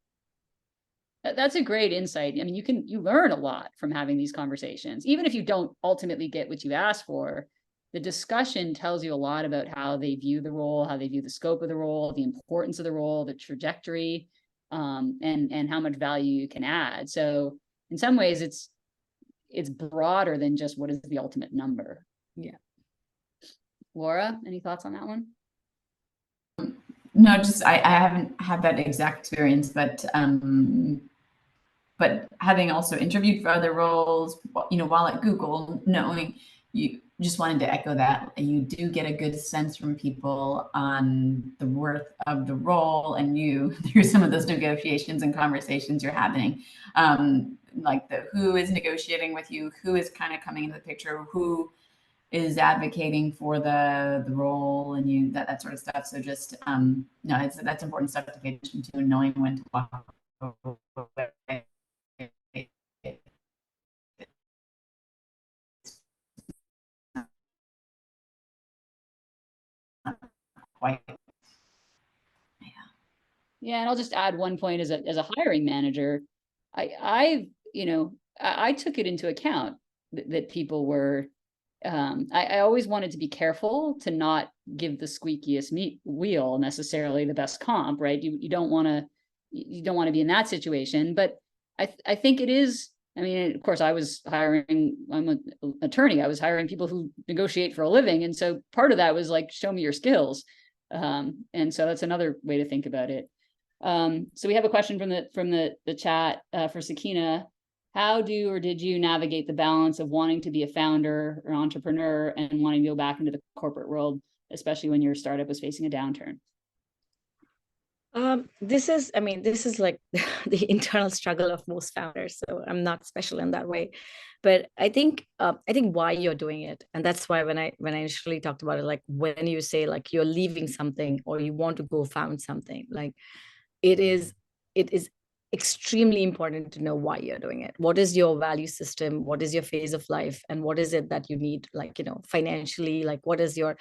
That's a great insight. I mean, you learn a lot from having these conversations, even if you don't ultimately get what you asked for. The discussion tells you a lot about how they view the role, how they view the scope of the role, the importance of the role, the trajectory, and how much value you can add. So in some ways, it's it's broader than just what is the ultimate number. Yeah. Laura, any thoughts on that one? No, just I haven't had that exact experience, but having also interviewed for other roles, while at Google, knowing you just wanted to echo that you do get a good sense from people on the worth of the role and you through some of those negotiations and conversations you're having, like who is negotiating with you, who is kind of coming into the picture, who is advocating for the role, and that sort of stuff. So just no, that's important stuff to pay attention to, and knowing when to walk away. Quite. Yeah, and I'll just add one point as a hiring manager, I took it into account that people were. I always wanted to be careful to not give the squeakiest wheel necessarily the best comp, right? You don't want to be in that situation, but I think it is. I mean, of course, I'm an attorney. I was hiring people who negotiate for a living, and so part of that was like, show me your skills, and so that's another way to think about it. So we have a question from the chat for Sakina. How did you navigate the balance of wanting to be a founder or entrepreneur and wanting to go back into the corporate world, especially when your startup was facing a downturn? This is like the internal struggle of most founders. So I'm not special in that way, but I think why you're doing it, and that's why when I initially talked about it, like when you say like you're leaving something or you want to go found something, like it is extremely important to know why you're doing it. What is your value system? What is your phase of life? And what is it that you need, like, financially, like what is your,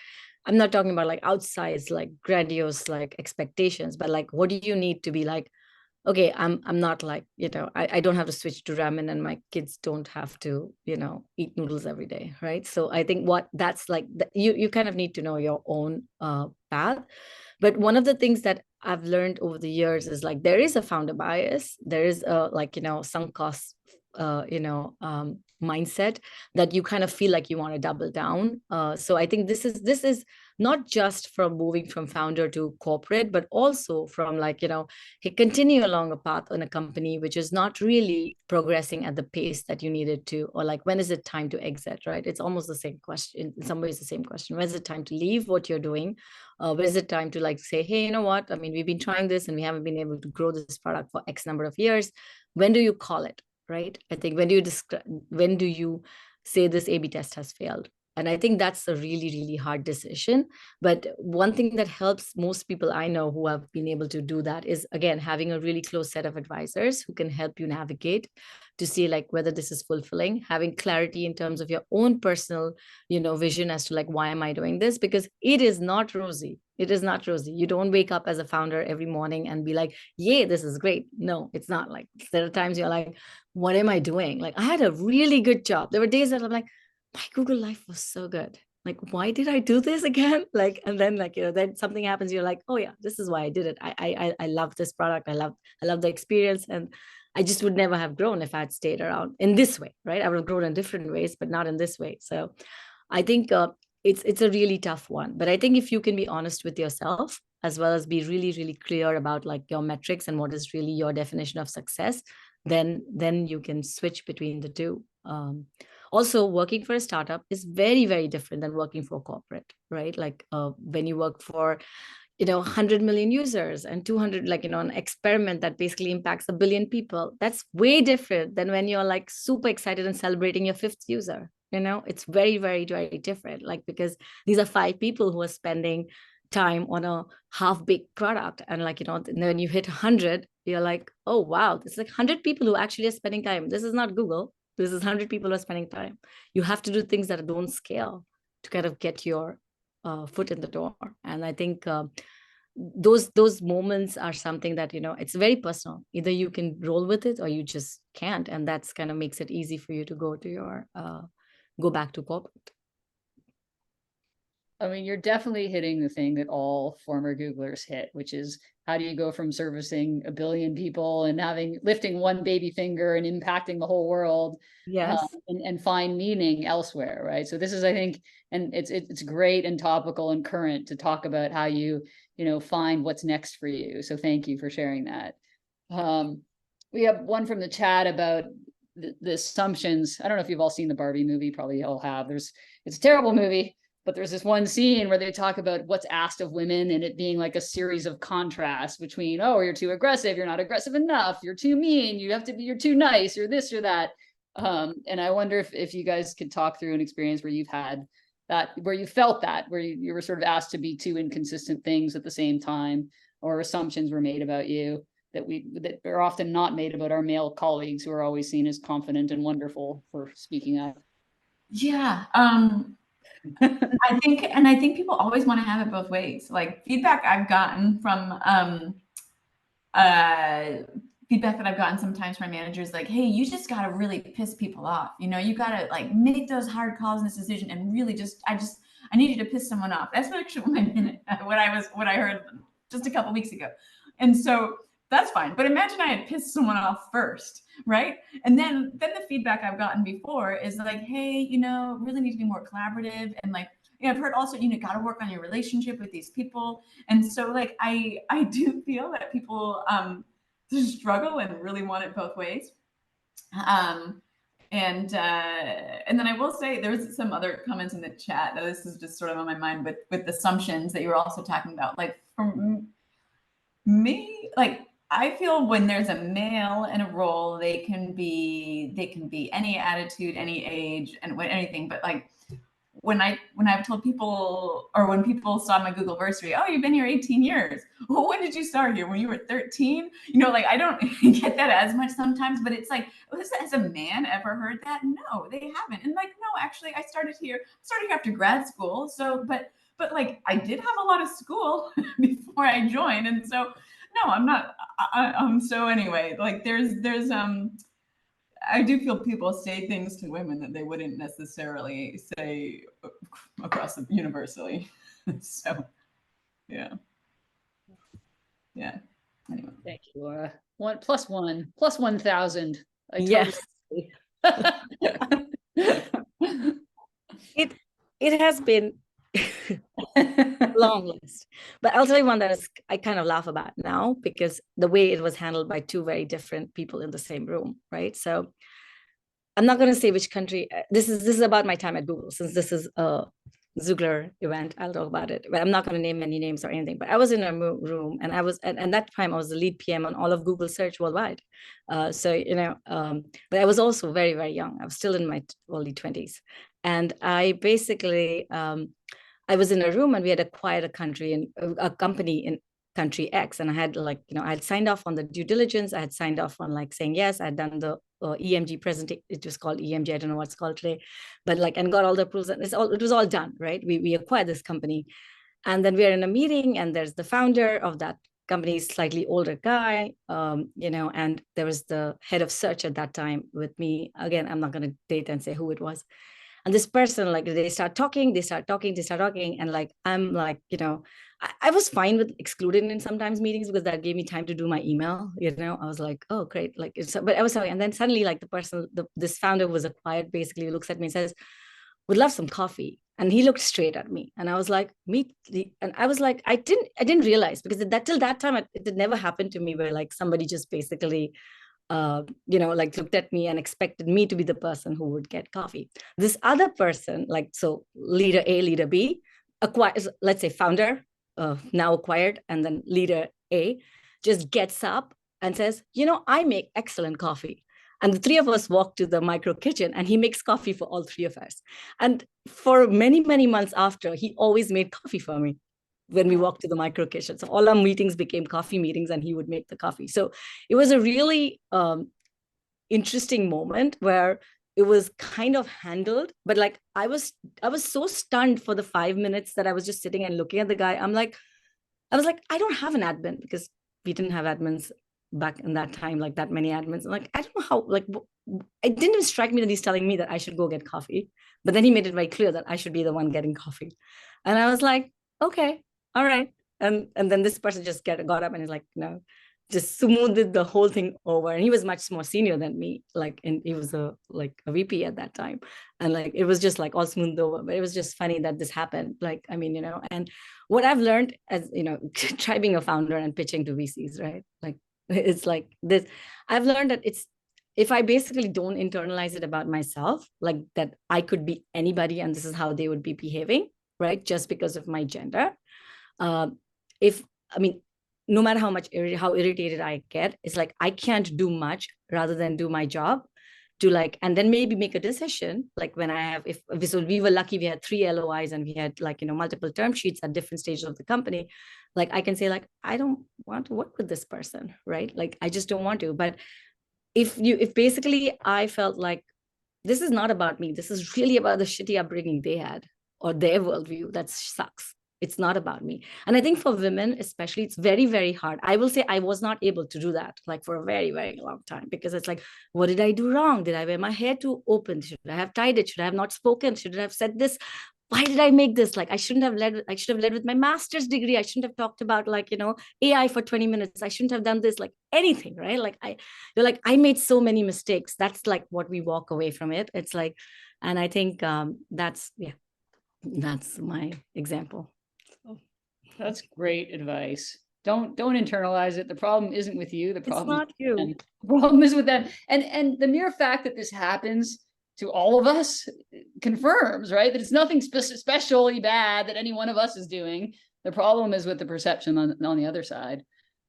I'm not talking about like outsized, like grandiose, like expectations, but like, what do you need to be like, okay, I'm not like, I don't have to switch to ramen and my kids don't have to, eat noodles every day. Right. So I think that's like, you kind of need to know your own path. But one of the things that I've learned over the years is like, there is a founder bias. There is a, like, sunk cost, mindset that you kind of feel like you want to double down. So I think this is not just from moving from founder to corporate, but also from like, continue along a path in a company which is not really progressing at the pace that you needed to, or like, when is it time to exit, right? It's almost the same question, in some ways the same question. When is it time to leave what you're doing? When is it time to like say, hey, you know what? I mean, we've been trying this and we haven't been able to grow this product for X number of years. When do you call it? Right? I think when do you say this A/B test has failed? And I think that's a really, really hard decision. But one thing that helps most people I know who have been able to do that is, again, having a really close set of advisors who can help you navigate to see like whether this is fulfilling, having clarity in terms of your own personal, vision as to like, why am I doing this? Because it is not rosy. It is not rosy. You don't wake up as a founder every morning and be like, yeah, this is great. No, it's not. Like, there are times you're like, what am I doing? Like, I had a really good job. There were days that I'm like, my Google life was so good. Like, why did I do this again? Like, and then like, then something happens. You're like, oh yeah, this is why I did it. I love this product. I love the experience. And I just would never have grown if I had stayed around in this way, right? I would have grown in different ways, but not in this way. So I think it's a really tough one. But I think if you can be honest with yourself, as well as be really, really clear about like your metrics and what is really your definition of success, then you can switch between the two. Also, working for a startup is very, very different than working for corporate, right? Like when you work for 100 million users and 200, like, an experiment that basically impacts 1 billion people. That's way different than when you're like super excited and celebrating your 5th user. It's very, very, very different. Like, because these are 5 people who are spending time on a half-baked product. And like, and then when you hit 100, you're like, oh, wow, it's like 100 people who actually are spending time. This is not Google. This is 100 people who are spending time. You have to do things that don't scale to kind of get your foot in the door. And I think those moments are something that, it's very personal. Either you can roll with it or you just can't. And that's kind of makes it easy for you to go back to corporate. I mean, you're definitely hitting the thing that all former Googlers hit, which is how do you go from servicing 1 billion people and lifting one baby finger and impacting the whole world, Yes. and find meaning elsewhere, right? So this is, I think, and it's great and topical and current to talk about how you find what's next for you. So thank you for sharing that. We have one from the chat about the assumptions. I don't know if you've all seen the Barbie movie, probably all have. It's a terrible movie, but there's this one scene where they talk about what's asked of women and it being like a series of contrasts between, oh, you're too aggressive, you're not aggressive enough, you're too mean, you're too nice, you're this or that. And I wonder if you guys could talk through an experience where you've had that, where you felt that, where you were sort of asked to be two inconsistent things at the same time, or assumptions were made about you that are often not made about our male colleagues who are always seen as confident and wonderful for speaking up. Yeah. I think people always want to have it both ways. Like feedback I've gotten from feedback that I've gotten sometimes from managers, like, hey, you just got to really piss people off. You got to like make those hard calls in this decision and really I need you to piss someone off. That's actually what I heard just a couple weeks ago. And so that's fine. But imagine I had pissed someone off first, right? And then the feedback I've gotten before is like, hey, really need to be more collaborative. And like, I've heard also, got to work on your relationship with these people. And so like, I do feel that people struggle and really want it both ways. And then I will say there was some other comments in the chat. This is just sort of on my mind with assumptions that you were also talking about. Like for me, like I feel when there's a male in a role, they can be any attitude, any age, and anything. But like when I've told people, or when people saw my Googleversary, oh, you've been here 18 years. Well, when did you start here? When you were 13? Like I don't get that as much sometimes, but it's like, has a man ever heard that? No, they haven't. And like, no, actually I started here after grad school. So, but like I did have a lot of school before I joined. And so, no, I'm not, so anyway, like there's I do feel people say things to women that they wouldn't necessarily say across the universally. So, yeah. Anyway. Thank you, Laura. 1+1 +1,000. Yes. It has been long list, but I'll tell you one that I kind of laugh about now, because the way it was handled by two very different people in the same room, right? So I'm not going to say which country. This is about my time at Google. Since this is a Xoogler event, I'll talk about it, but I'm not going to name any names or anything. But I was in a room, and I was at that time I was the lead PM on all of Google search worldwide. But I was also very, very young. I was still in my early 20s, and I basically I was in a room, and we had acquired a company in country X, and I had I had signed off on the due diligence. I had signed off on saying yes. I had done the EMG presentation. It was called EMG. I don't know what it's called today, but and got all the approvals, and it was all done, right? We acquired this company, and then we are in a meeting, and there's the founder of that company, slightly older guy, and there was the head of search at that time with me. Again, I'm not going to date and say who it was. And this person, they start talking, and I'm I was fine with excluding in sometimes meetings, because that gave me time to do my email. I was like, oh, great. But I was sorry. And then suddenly, this founder was acquired, basically looks at me and says, would love some coffee. And he looked straight at me, and I was like, and I was like, I didn't realize, because till that time, it had never happened to me where somebody just basically looked at me and expected me to be the person who would get coffee. This other person, so leader A, leader B, acquires, let's say founder, now acquired, and then leader A just gets up and says, I make excellent coffee. And the three of us walk to the micro kitchen, and he makes coffee for all three of us. And for many, many months after, he always made coffee for me when we walked to the micro kitchen. So all our meetings became coffee meetings, and he would make the coffee. So it was a really interesting moment where it was kind of handled, but I was so stunned for the 5 minutes that I was just sitting and looking at the guy. I was like, I don't have an admin, because we didn't have admins back in that time, that many admins. I'm I don't know how, it didn't even strike me that he's telling me that I should go get coffee, but then he made it very clear that I should be the one getting coffee. And I was like, okay, all right. And then this person just got up and is like, no, just smoothed the whole thing over. And he was much more senior than me, like, and he was a VP at that time. And like, it was just like all smoothed over, but it was just funny that this happened. Like, I mean, and what I've learned as, try being a founder and pitching to VCs, right? Like, it's like this, I've learned that if I basically don't internalize it about myself, like that I could be anybody and this is how they would be behaving, right? Just because of my gender. No matter how irritated I get, it's like, I can't do much rather than do my job to like, and then maybe make a decision. Like when I have, so we were lucky, we had 3 LOIs and we had like, multiple term sheets at different stages of the company. Like I can say like, I don't want to work with this person, right? Like, I just don't want to. But if basically I felt like this is not about me, this is really about the shitty upbringing they had or their worldview, that sucks. It's not about me. And I think for women, especially, it's very, very hard. I will say I was not able to do that like for a very, very long time, because it's like, what did I do wrong? Did I wear my hair too open? Should I have tied it? Should I have not spoken? Should I have said this? Why did I make this? Like, I should have led with my master's degree. I shouldn't have talked about like, AI for 20 minutes. I shouldn't have done this, like anything, right? Like I made so many mistakes. That's like what we walk away from it. It's like, and I think that's my example. That's great advice. Don't internalize it. The problem isn't with you. The problem it's not you. The problem is with them. And the mere fact that this happens to all of us confirms, right, that it's nothing especially bad that any one of us is doing. The problem is with the perception on the other side.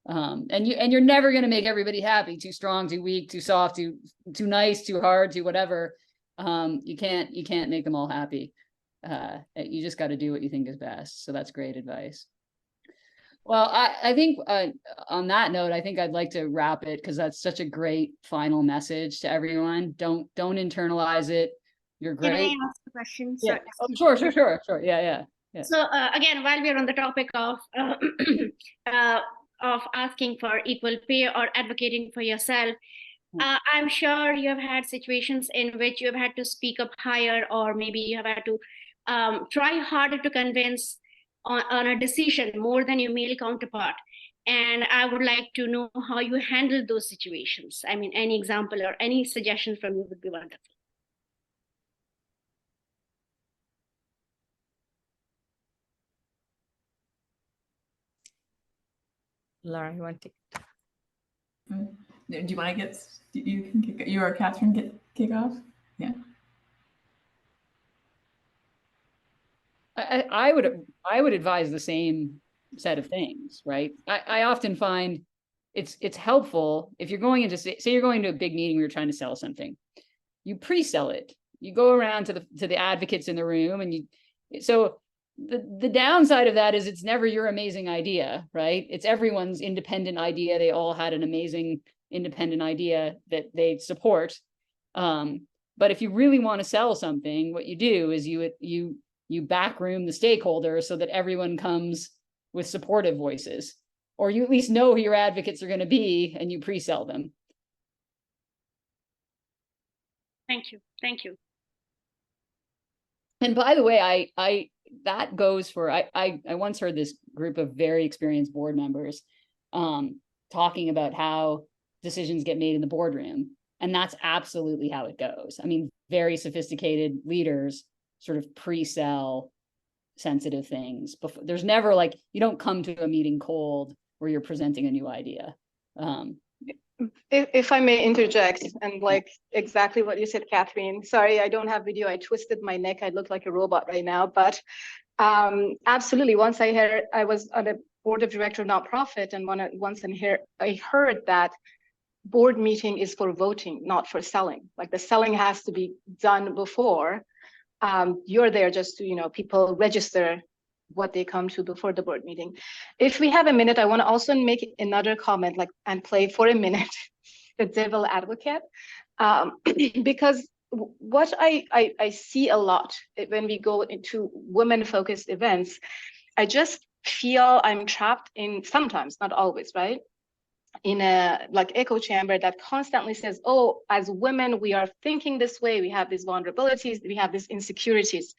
And you're never going to make everybody happy. Too strong, too weak, too soft, too nice, too hard, too whatever. You can't make them all happy. You just got to do what you think is best. So that's great advice. Well, I think on that note, I think I'd like to wrap it, because that's such a great final message to everyone. Don't internalize it. You're great. Can I ask a question? Yeah. Oh, sure. Yeah. So again, while we're on the topic of of asking for equal pay or advocating for yourself, I'm sure you have had situations in which you have had to speak up higher, or maybe you have had to try harder to convince on a decision more than your male counterpart. And I would like to know how you handle those situations. I mean, any example or any suggestion from you would be wonderful. Laura, you want to? Do you want to you or Catherine kick off? Yeah. I would advise the same set of things, right? I often find it's helpful if you're going into, say you're going to a big meeting where you're trying to sell something, you pre-sell it. You go around to the advocates in the room, and so the downside of that is it's never your amazing idea, right? It's everyone's independent idea. They all had an amazing independent idea that they support. But if you really want to sell something, what you do is you backroom the stakeholders so that everyone comes with supportive voices, or you at least know who your advocates are going to be, and you pre-sell them. Thank you. And by the way, that goes for, I once heard this group of very experienced board members talking about how decisions get made in the boardroom. And that's absolutely how it goes. I mean, very sophisticated leaders sort of pre-sell sensitive things. There's never like, you don't come to a meeting cold where you're presenting a new idea. If I may interject, and like exactly what you said, Catherine, sorry, I don't have video. I twisted my neck. I look like a robot right now, but absolutely. Once I was on a board of director nonprofit, and once I heard that board meeting is for voting, not for selling. Like the selling has to be done before. You're there just to, people register what they come to before the board meeting. If we have a minute, I want to also make another comment, and play for a minute the devil advocate, because what I see a lot when we go into women-focused events, I just feel I'm trapped in, sometimes, not always, right? In a echo chamber that constantly says, oh, as women, we are thinking this way, we have these vulnerabilities, we have these insecurities.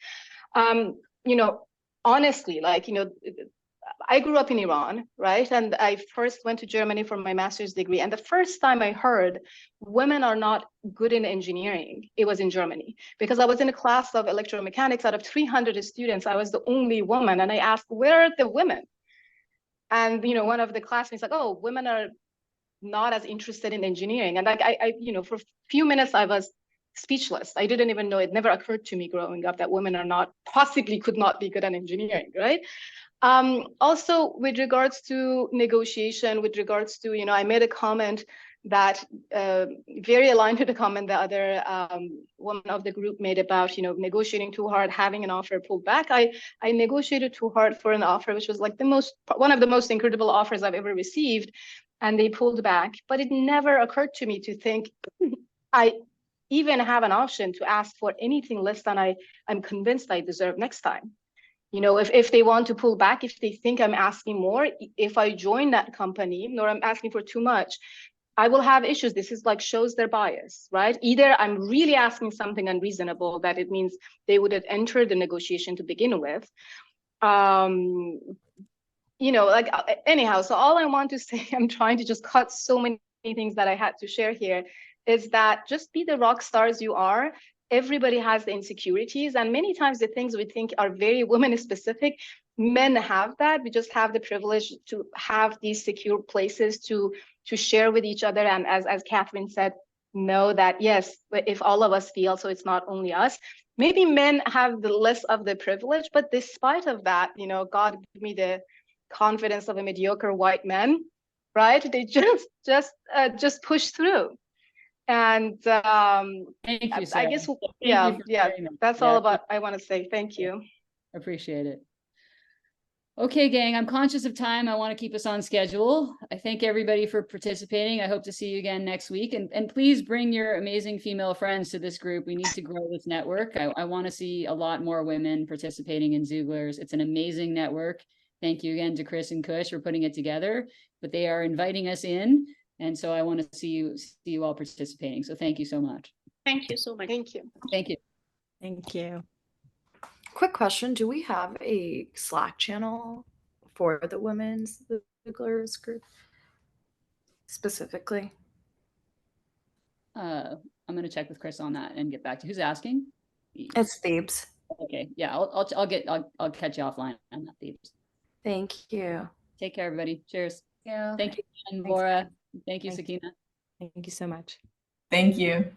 Honestly, I grew up in Iran, right? And I first went to Germany for my master's degree. And the first time I heard women are not good in engineering, it was in Germany, because I was in a class of electromechanics. Out of 300 students, I was the only woman. And I asked, where are the women? And, you know, one of the classmates like, oh, women are not as interested in engineering. And like, you know, for a few minutes, I was speechless. I didn't even know, it never occurred to me growing up that women are not, possibly could not be good at engineering, right? Also, with regards to negotiation, with regards to, you know, I made a comment that very aligned to the comment the other woman of the group made about, you know, negotiating too hard, having an offer pulled back. I negotiated too hard for an offer, which was like one of the most incredible offers I've ever received, and they pulled back. But it never occurred to me to think I even have an option to ask for anything less than I'm convinced I deserve next time. You know, if they want to pull back, if they think I'm asking more, if I join that company or I'm asking for too much, I will have issues. This is like shows their bias, right? Either I'm really asking something unreasonable that it means they would have entered the negotiation to begin with. You know, like anyhow, so all I want to say, I'm trying to just cut so many things that I had to share here, is that just be the rock stars you are. Everybody has the insecurities, and many times the things we think are very women specific, men have that. We just have the privilege to have these secure places to share with each other. And as Catherine said, know that yes, if all of us feel, so it's not only us. Maybe men have the less of the privilege, but despite of that, you know, God give me the confidence of a mediocre white man, right? They just push through. And Thank you, Sarah. I guess, Thank yeah, you for sharing that. that's all about I want to say. Thank you. Appreciate it. Okay, gang, I'm conscious of time. I want to keep us on schedule. I thank everybody for participating. I hope to see you again next week. And please bring your amazing female friends to this group. We need to grow this network. I want to see a lot more women participating in Xooglers. It's an amazing network. Thank you again to Chris and Kush for putting it together, but they are inviting us in. And so I want to see you all participating. So thank you so much. Thank you so much. Thank you. Thank you. Thank you. Quick question. Do we have a Slack channel for the women's Xooglers group specifically? I'm going to check with Chris on that and get back to who's asking. It's Thebes. Okay. Yeah, I'll catch you offline on that, Thebes. Thank you. Take care, everybody. Cheers. Yeah. Thank you, and Thanks. Laura. Thank you, Thank Sakina. Thank you so much. Thank you.